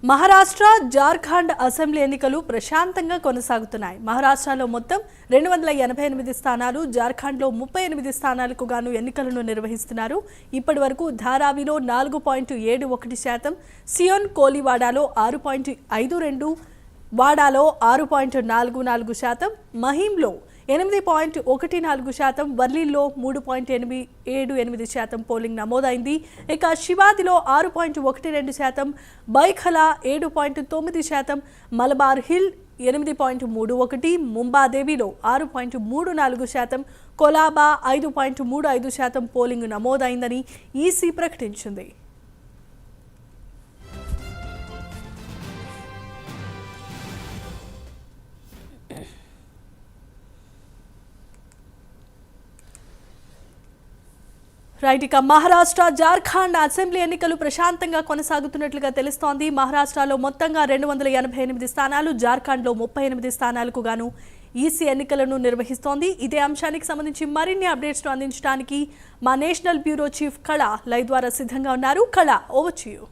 Maharashtra Jharkhand assembly ఎన్నికలు ప్రశాంతంగా కొనసాగుతున్నాయి. మహారాష్ట్రలో మొత్తం 288 స్థానాలు, జార్ఖండ్లో 38 స్థానాలకు గాను ఎన్నికలను నిర్వహిస్తున్నారు. ఇప్పటివరకు ధారావిలో 4.71%, సియోన్ కోలివాడాలో 6.52%, వాడాలో 6.44%, మహీంలో 8.14%, వర్లీలో 3.78% పోలింగ్ నమోదైంది. ఇక శివాదిలో 6.12%, బైఖలా 7.9%, మలబార్ హిల్ 8.31%, ముంబాదేవిలో 6.34%, కొలాబా 5.35% పోలింగ్ నమోదైందని ఈసీ ప్రకటించింది. రైట్, ఇక మహారాష్ట్ర జార్ఖండ్ అసెంబ్లీ ఎన్నికలు ప్రశాంతంగా కొనసాగుతున్నట్లుగా తెలుస్తోంది. మహారాష్ట్రలో మొత్తంగా 288 స్థానాలు, జార్ఖండ్లో 38 స్థానాలకు గాను ఈసీ ఎన్నికలను నిర్వహిస్తోంది. ఇదే అంశానికి సంబంధించి మరిన్ని అప్డేట్స్ను అందించడానికి మా నేషనల్ బ్యూరో చీఫ్ కళ లైవ్ ద్వారా సిద్ధంగా ఉన్నారు. కళ, ఓవర్ టు యు.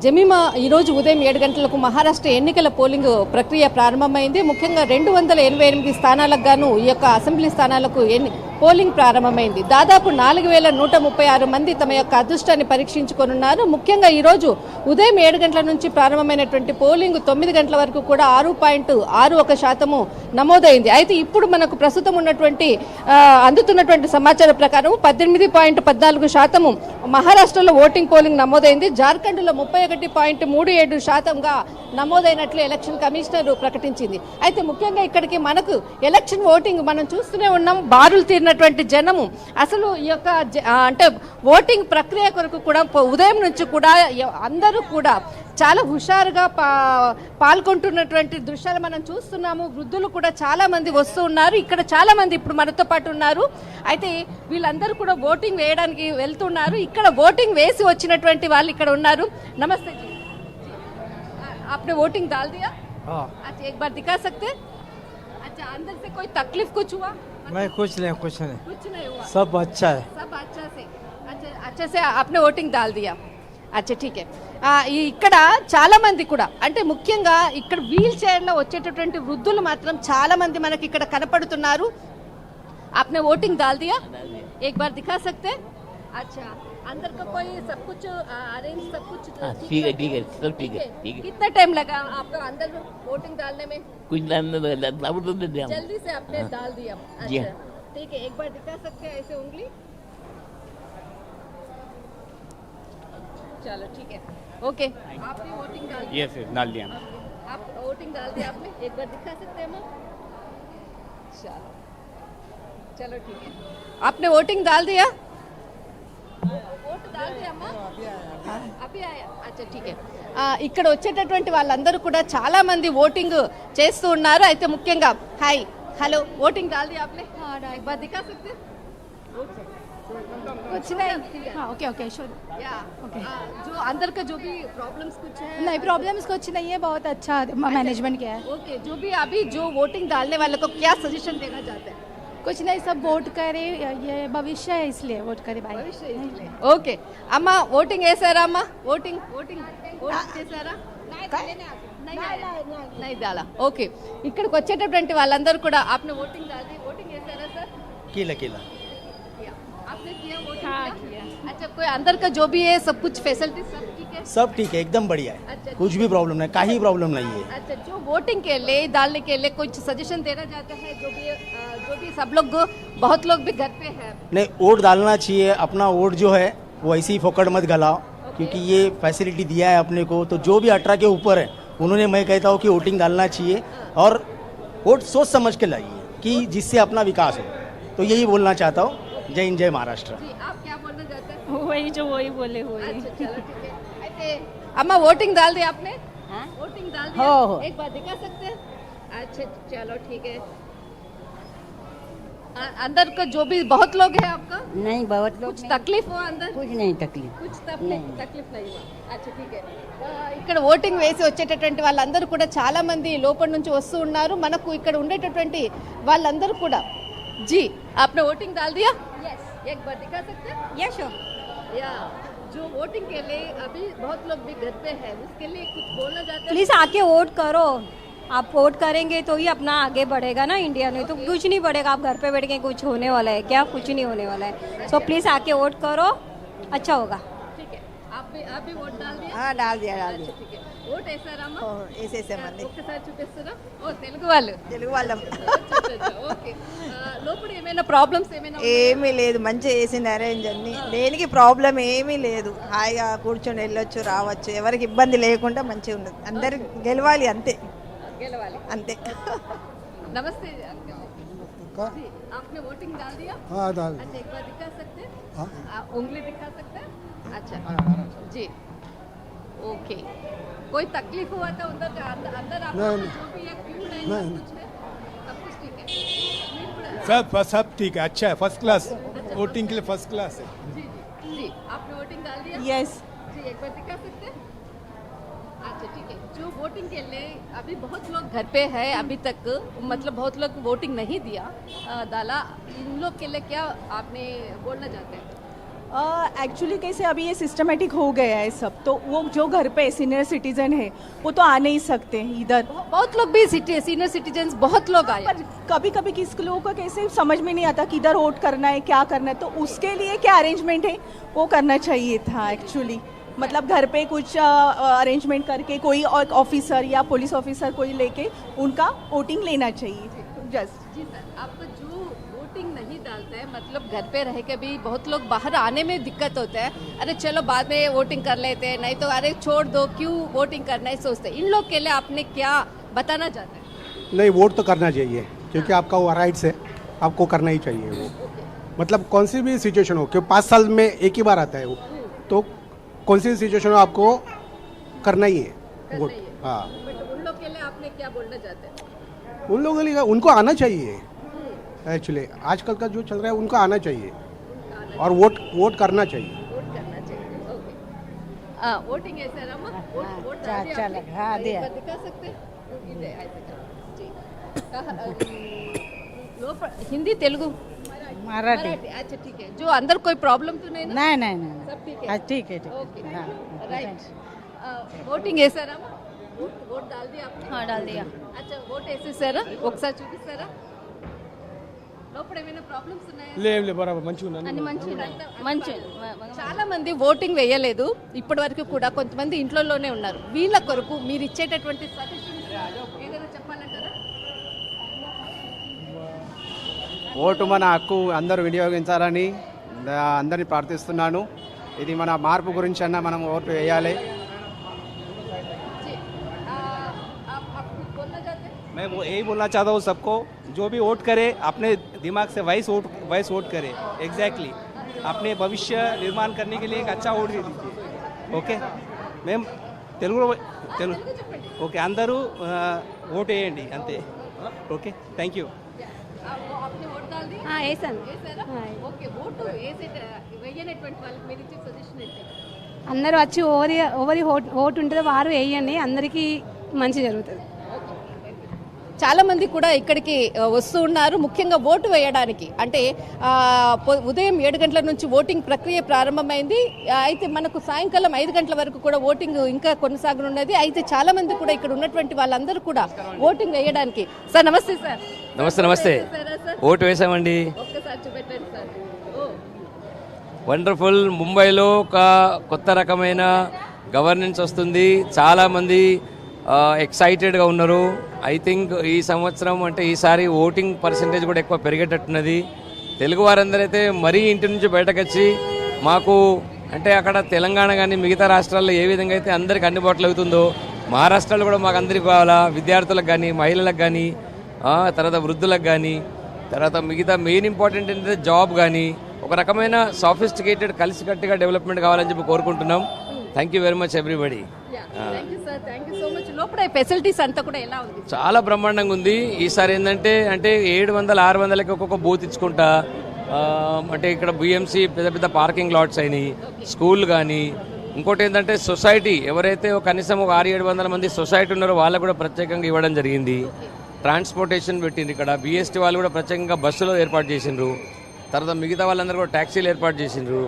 జమీమా ఈరోజు ఉదయం 7 గంటలకు మహారాష్ట్ర ఎన్నికల పోలింగ్ ప్రక్రియ ప్రారంభమైంది. ముఖ్యంగా 288 స్థానాలకు గాను ఈ యొక్క అసెంబ్లీ స్థానాలకు పోలింగ్ ప్రారంభమైంది. దాదాపు 4136 మంది తమ యొక్క అదృష్టాన్ని పరీక్షించుకొనున్నారు. ముఖ్యంగా ఈరోజు ఉదయం 7 గంటల నుంచి ప్రారంభమైనటువంటి పోలింగ్ 9 గంటల వరకు కూడా 6.61% నమోదైంది. అయితే ఇప్పుడు మనకు ప్రస్తుతం ఉన్నటువంటి అందుతున్నటువంటి సమాచారం ప్రకారం 18.14% మహారాష్ట్రలో ఓటింగ్ పోలింగ్ నమోదైంది. జార్ఖండ్లో 31.37%గా నమోదైనట్లు ఎలక్షన్ కమిషనర్ ప్రకటించింది. అయితే ముఖ్యంగా ఇక్కడికి మనకు ఎలక్షన్ ఓటింగ్ మనం చూస్తూనే ఉన్నాం. బారులు తీరినటువంటి జనము అసలు ఈ యొక్క అంటే ఓటింగ్ ప్రక్రియ కొరకు కూడా ఉదయం నుంచి కూడా అందరూ కూడా చాలా హుషారుగా పాల్గొంటున్నటువంటి దృశ్యాలు మనం చూస్తున్నాము. వృద్ధులు కూడా చాలా మంది వస్తూ ఉన్నారు. ఇక్కడ చాలా మంది ఇప్పుడు మనతో పాటు ఉన్నారు. అయితే వీళ్ళందరూ కూడా ఓటింగ్ వేయడానికి వెళ్తున్నారు. ఇక్కడ ఓటింగ్ వేసి వచ్చినటువంటి వాళ్ళు ఇక్కడ ఉన్నారు. నమస్తే जी, आपने वोटिंग डाल दिया? अच्छा, एक बार दिखा सकते? अच्छा, अंदर से कोई तकलीफ कुछ हुआ? नहीं, कुछ नहीं हुआ, सब अच्छा है, सब अच्छा से. अच्छा से आपने वोटिंग डाल दिया. अच्छा, ठीक है. ఇక్కడ చాలా మంది కూడా అంటే ముఖ్యంగా ఇక్కడ వీల్ చైర్లో వచ్చేటటువంటి వృద్ధులు మాత్రం చాలా మంది మనకి ఇక్కడ కనపడుతున్నారు. आपने वोटिंग डाल दिया? एक बार दिखा सकते? अच्छा, अंदर का कोई सब कुछ अरेंज सब कुछ ठीक है सब ठीक है. कितना टाइम लगा आपको अंदर वोटिंग डालने में? कुछ जल्दी से आपने डाल दिया. अच्छा, ठीक है. एक बार दिखा सकते हैं ऐसे उंगली? चलो ठीक है, ओके. आपने वोटिंग डाल दिया? यस डाल दिया. आप वोटिंग डाल दिया आपने? एक बार दिखा सकते हैं हम? चलो ठीक है. आपने वोटिंग डाल दिया? वोट डाल दिया अम्मा? अभी आया. अच्छा, ठीक है. ఇక్కడ వచ్చేటటువంటి వాళ్ళందరూ కూడా చాలా మంది ఓటింగ్ చేస్తూ ఉన్నారు. అయితే ముఖ్యంగా హాయ్ హలో ఓటింగ్ डाल दिया आपने? हां, एक बार दिखा सकते हैं? कुछ नहीं. हाँ, ओके ओके श्योर. या ओके. जो अंदर का जो भी प्रॉब्लम्स कुछ है? नहीं, प्रॉब्लम्स कुछ नहीं है, बहुत अच्छा मैनेजमेंट किया है. ओके. जो भी अभी जो वोटिंग डालने वाले को क्या सजेशन देना चाहते हैं? कुछ नहीं, सब वोट करे, ये भविष्य है इसलिए वोट करे भाई. ఓకే అమ్మ, ఓటింగ్ వేసారా అమ్మ? ఓటింగ్ చేశారా? नहीं डाला. ఓకే. ఇక్కడికి వచ్చేటటువంటి వాళ్ళందరూ కూడా आपने वोटिंग डाल दी? वोटिंग వేసారా సార్? किला आपने किया वोटिंग? किया. अच्छा, कोई अंदर का जो भी है सब कुछ फैसिलिटी सब ठीक है? सब ठीक है, एकदम बढ़िया है. अच्छा, कुछ भी प्रॉब्लम नहीं, काही प्रॉब्लम नहीं है. अच्छा, जो वोटिंग के लिए डालने के लिए कुछ सजेशन देना चाहते हैं? जो भी सब लोग बहुत लोग भी घर पे हैं. नहीं, वोट डालना चाहिए. अपना वोट जो है वो ऐसे ही फोकट मत गलाओ, क्योंकि ये फैसिलिटी दिया है अपने को. तो जो भी 18 के ऊपर है उन्होंने, मैं कहता हूँ कि वोटिंग डालना चाहिए और वोट सोच समझ के लाइए कि जिससे अपना विकास हो. तो यही बोलना चाहता हूँ. जय हिंद, जय महाराष्ट्र. जी, आप क्या बोलना चाहते हैं? वही जो वही बोले हुए. अच्छा, चलो ठीक है. అయితే अम्मा वोटिंग डाल दी आपने? हाँ, वोटिंग डाल दिया. हो. एक बार दिखा सकते हैं? अच्छा, चलो ठीक है. अंदर का जो भी बहुत लोग हैं आपका? नहीं, बहुत लोग कुछ तकलीफ हुआ अंदर? कुछ नहीं तकलीफ. कुछ तकलीफ नहीं हुआ. अच्छा, ठीक है. ఇక్కడ ఓటింగ్ వేసి వచ్చేటటువంటి వాళ్ళందరూ కూడా చాలా మంది లోపల నుంచి వస్తూ ఉన్నారు. మనకు ఇక్కడ ఉండేటటువంటి వాళ్ళందరూ కూడా जी आपने वोटिंग डाल दिया? यस. एक बार दिखा सकते हैं? Yes sure. या जो वोटिंग के लिए अभी बहुत लोग भी घर पे है, उसके लिए कुछ बोलना चाहते हैं? प्लीज़ आके वोट करो। आप वोट करेंगे तो ही अपना आगे बढ़ेगा ना इंडिया में, तो कुछ नहीं बढ़ेगा। आप घर पे बैठ के कुछ होने वाला है क्या? कुछ नहीं होने वाला है। सो प्लीज़ आके वोट करो, अच्छा होगा। ठीक है, आप भी वोट डाल दिया? हाँ डाल दिया अच्छा, ठीक है. ఓట్ వేసారమ్మా? వేసేసామండి ఒక్కసారి చూపిస్తారా? ఓ తెలుగు వాళ్ళు. తెలుగు వాళ్ళం ఓకే. లోపల ఏమైనా ప్రాబ్లమ్స్ ఏమైనా ఏమీ లేదు, మంచిగా వేసింది అరేంజ్ అన్ని, దేనికి ప్రాబ్లం ఏమీ లేదు. హాయిగా కూర్చొని వెళ్ళొచ్చు రావచ్చు, ఎవరికి ఇబ్బంది లేకుండా మంచిగా ఉండదు. అందరు గెలవాలి అంతే గెలవాలి అంతే. नमस्ते जी, आपने वोटिंग डाल दिया? हाँ डाल। अच्छा, एक बार दिखा सकते हैं? हाँ। आप उंगली दिखा सकते हैं? अच्छा जी, ओके. कोई तकलीफ हुआ था उधर अंदर आपको? नहीं, जो भी है, क्यों नहीं, नहीं। कुछ है? सब कुछ ठीक है? नहीं पड़ा? सब ठीक है, अच्छा है, फर्स्ट क्लास। वोटिंग के लिए फर्स्ट क्लास है। जी जी जी, आपने वोटिंग डाल दिया? यस जी, एक बार दिखा सकते हैं? अच्छा ठीक है. जो वोटिंग के लिए अभी बहुत लोग घर पे है अभी तक, मतलब बहुत लोग वोटिंग नहीं दिया डाला, इन लोग के लिए क्या आपने बोलना चाहते हैं? एक्चुअली कैसे अभी ये सिस्टमेटिक हो गया है सब, तो वो जो घर पे सीनियर सिटीजन है वो तो आ नहीं सकते इधर। बहुत लोग भी सीनियर सिटीजन बहुत लोग आए, पर कभी कभी किस लोगों को कैसे समझ में नहीं आता कि इधर वोट करना है क्या करना है, तो उसके लिए क्या अरेंजमेंट है वो करना चाहिए था एक्चुअली। मतलब घर पे कुछ अरेंजमेंट करके कोई ऑफिसर या पुलिस ऑफिसर कोई लेके उनका वोटिंग लेना चाहिए जस्ट। जी सर, आपको जो वोटिंग नहीं डालते हैं, मतलब घर पे रह के भी बहुत लोग बाहर आने में दिक्कत होता है, अरे चलो बाद में वोटिंग कर लेते हैं, नहीं तो अरे छोड़ दो, क्यों वोटिंग करना है सोचते हैं, इन लोग के लिए आपने क्या बताना चाहते हैं? नहीं, वोट तो करना चाहिए क्योंकि आपका वो राइट्स है, आपको करना ही चाहिए वो। मतलब कौन सी भी सिचुएशन हो, क्योंकि 5 साल में एक ही बार आता है वो, तो कौन सी सिचुएशन हो आपको करना ही है वोट। हाँ, बट उन लोग के लिए आपने क्या बोलना चाहते हैं? उन लोगों के लिए उनको आना चाहिए। एक्चुअली आजकल का जो चल रहा है उनको आना चाहिए और वोट करना चाहिए। वोट करना चाहिए, ओके. वोटिंग है सर, अम्मा वोट डाल दिया आपने? हाँ, एक दिया। बार दिखा सकते हैं? इधर, ऐसे करो. जी. हिंदी तेलुगु मराठी अच्छा ठीक है. जो अंदर कोई प्रॉब्लम तो नहीं ना? नहीं नहीं नहीं सब ठीक है? ठीक है ओके राइट. वोटिंగ్ వేసారా? वोट डाल दिया आपने? हाँ डाल दिया। अच्छा, वोट వేసేసారా? ఒకసారి చూపిస్తారా? లోపల ఏమైనా ప్రాబ్లమ్స్ ఉన్నాయా? లే బరాబర్ మంచిగా ఉన్నాను. అన్ని మంచి చాలా మంది ఓటింగ్ వేయలేదు ఇప్పటి వరకు కూడా, కొంతమంది ఇంట్లోనే ఉన్నారు. వీళ్ళ కొరకు మీరు ఇచ్చేటటువంటి సజెషన్స్ ఏదైనా చెప్పాలంటారా? ఓటు మన హక్కు, అందరూ వినియోగించాలని అందరినీ ప్రార్థిస్తున్నాను. ఇది మన మార్పు గురించి అన్న మనం ఓటు వేయాలి. जी, आप कुछ बोलना चाहते हैं? मैं वो यही बोलना चाहता हूँ सबको, जो भी वोट करे अपने दिमाग से वाइस वोट करे. एग्जैक्टली अपने भविष्य निर्माण करने के लिए एक अच्छा वोट दे दीजिए. ఓకే మేము తెలుగులో ఓకే అందరూ ఓటు వేయండి అంతే. Okay, thank you. आपने वोट डाल दिया? हाँ వేసాను. వేసారా? ఓకే, ఓటు వేయనటువంటి వాళ్ళకి మీరు ఇచ్చే సజెషన్ ఏంటి? అందరూ వచ్చి ఎవరి ఓటు ఉంటుందో వారు వేయండి, అందరికీ మంచి జరుగుతుంది. చాలా మంది కూడా ఇక్కడికి వస్తూ ఉన్నారు, ముఖ్యంగా ఓటు వేయడానికి. అంటే ఉదయం 7 గంటల నుంచి ఓటింగ్ ప్రక్రియ ప్రారంభమైంది. అయితే మనకు సాయంకాలం 5 గంటల వరకు కూడా ఓటింగ్ ఇంకా కొనసాగనున్నది. అయితే చాలా మంది కూడా ఇక్కడ ఉన్నటువంటి వాళ్ళందరూ కూడా ఓటింగ్ వేయడానికి. సార్ నమస్తే సార్. నమస్తే ఓటు వేసామండి. ఒక్కసారి చూపెట్టండి సార్. వండర్ఫుల్. ముంబైలో ఒక కొత్త రకమైన గవర్నెన్స్ వస్తుంది. చాలామంది ఎక్సైటెడ్గా ఉన్నారు. ఐ థింక్ ఈ సంవత్సరం అంటే ఈసారి ఓటింగ్ పర్సంటేజ్ కూడా ఎక్కువ పెరిగేటట్టున్నది. తెలుగు వారందరైతే మరీ ఇంటి నుంచి బయటకు వచ్చి మాకు అంటే అక్కడ తెలంగాణ కానీ మిగతా రాష్ట్రాల్లో ఏ విధంగా అయితే అందరికి అందుబాటులో అవుతుందో మహారాష్ట్రలో కూడా మాకు అందరికి కావాలా, విద్యార్థులకు కానీ మహిళలకు కానీ తర్వాత వృద్ధులకు కానీ తర్వాత మిగతా మెయిన్ ఇంపార్టెంట్ ఏంటంటే జాబ్ కానీ ఒక రకమైన సాఫిస్టికేటెడ్ కలిసికట్టుగా డెవలప్మెంట్ కావాలని చెప్పి కోరుకుంటున్నాం. Thank you very much everybody. లోపల ఫెసిలిటీస్ అంతా కూడా ఎలా ఉంది? చాలా బ్రహ్మాండంగా ఉంది. ఈసారి ఏంటంటే 700-600కి ఒక్కొక్క బూత్ ఇచ్చుకుంటా, అంటే ఇక్కడ బిఎంసి పెద్ద పెద్ద పార్కింగ్ లాట్స్ అయినాయి, స్కూల్ కానీ. ఇంకోటి ఏంటంటే సొసైటీ ఎవరైతే కనీసం ఒక 600-700 మంది సొసైటీ ఉన్నారో వాళ్ళకు కూడా ప్రత్యేకంగా ఇవ్వడం జరిగింది. ట్రాన్స్పోర్టేషన్ పెట్టింది. ఇక్కడ బిఎస్టీ వాళ్ళు కూడా ప్రత్యేకంగా బస్సులో ఏర్పాటు చేసిండ్రు. తర్వాత మిగతా వాళ్ళందరూ కూడా ట్యాక్సీలు ఏర్పాటు చేసిండ్రు.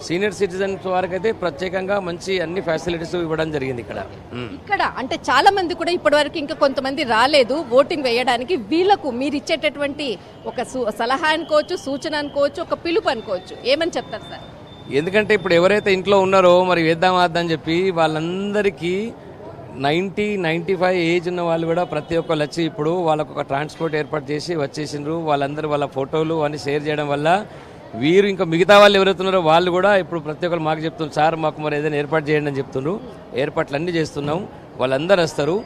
సీనియర్ సిటిజన్స్ వారికి అయితే ప్రత్యేకంగా మంచి అన్ని ఫెసిలిటీస్ ఇవ్వడం జరిగింది ఇక్కడ. ఇక్కడ అంటే చాలా మంది కూడా ఇప్పటివరకు ఇంకా కొంతమంది రాలేదు ఓటింగ్ వేయడానికి. వీళ్ళకు మీరు ఇచ్చేటటువంటి ఒక సలహా అనుకోవచ్చు, సూచన అనుకోవచ్చు, ఒక పిలుపు అనుకోవచ్చు, ఏమని చెప్తారు సార్? ఎందుకంటే ఇప్పుడు ఎవరైతే ఇంట్లో ఉన్నారో మరి వేద్దాం వద్దని చెప్పి వాళ్ళందరికీ 90-95 ఏజ్ ఉన్న వాళ్ళు కూడా ప్రతి ఒక్కరు వచ్చి ఇప్పుడు వాళ్ళకు ఒక ట్రాన్స్పోర్ట్ ఏర్పాటు చేసి వచ్చేసిండ్రు. వాళ్ళందరూ వాళ్ళ ఫోటోలు అన్ని షేర్ చేయడం వల్ల వీరు ఇంకా మిగతా వాళ్ళు ఎవరైతున్నారో వాళ్ళు కూడా ఇప్పుడు ప్రతి ఒక్కరు మాకు చెప్తున్నారు, సార్ మాకు మరి ఏదైనా ఏర్పాటు చేయండి అని చెప్తున్నారు. ఏర్పాట్లు అన్నీ చేస్తున్నాం, వాళ్ళందరూ వస్తారు,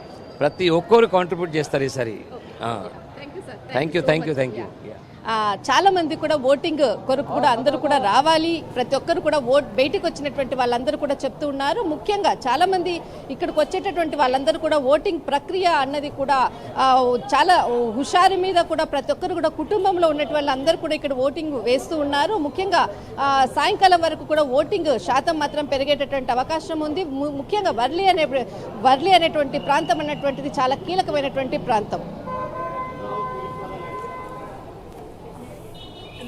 ప్రతి ఒక్కరు కాంట్రిబ్యూట్ చేస్తారు ఈసారి. Thank you. చాలా మంది కూడా ఓటింగ్ కొరకు కూడా అందరూ కూడా రావాలి, ప్రతి ఒక్కరు కూడా బయటకు వచ్చినటువంటి వాళ్ళందరూ కూడా చెప్తూ ఉన్నారు. ముఖ్యంగా చాలా మంది ఇక్కడికి వచ్చేటటువంటి వాళ్ళందరూ కూడా ఓటింగ్ ప్రక్రియ అన్నది కూడా చాలా హుషారు మీద కూడా ప్రతి ఒక్కరు కూడా కుటుంబంలో ఉన్నటువంటి వాళ్ళందరూ కూడా ఇక్కడ ఓటింగ్ వేస్తూ ఉన్నారు. ముఖ్యంగా సాయంకాలం వరకు కూడా ఓటింగ్ శాతం మాత్రం పెరిగేటటువంటి అవకాశం ఉంది. ముఖ్యంగా వర్లీ అనేటువంటి ప్రాంతం అన్నటువంటిది చాలా కీలకమైనటువంటి ప్రాంతం.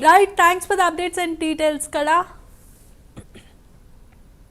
Right, thanks for the updates and details, Kada.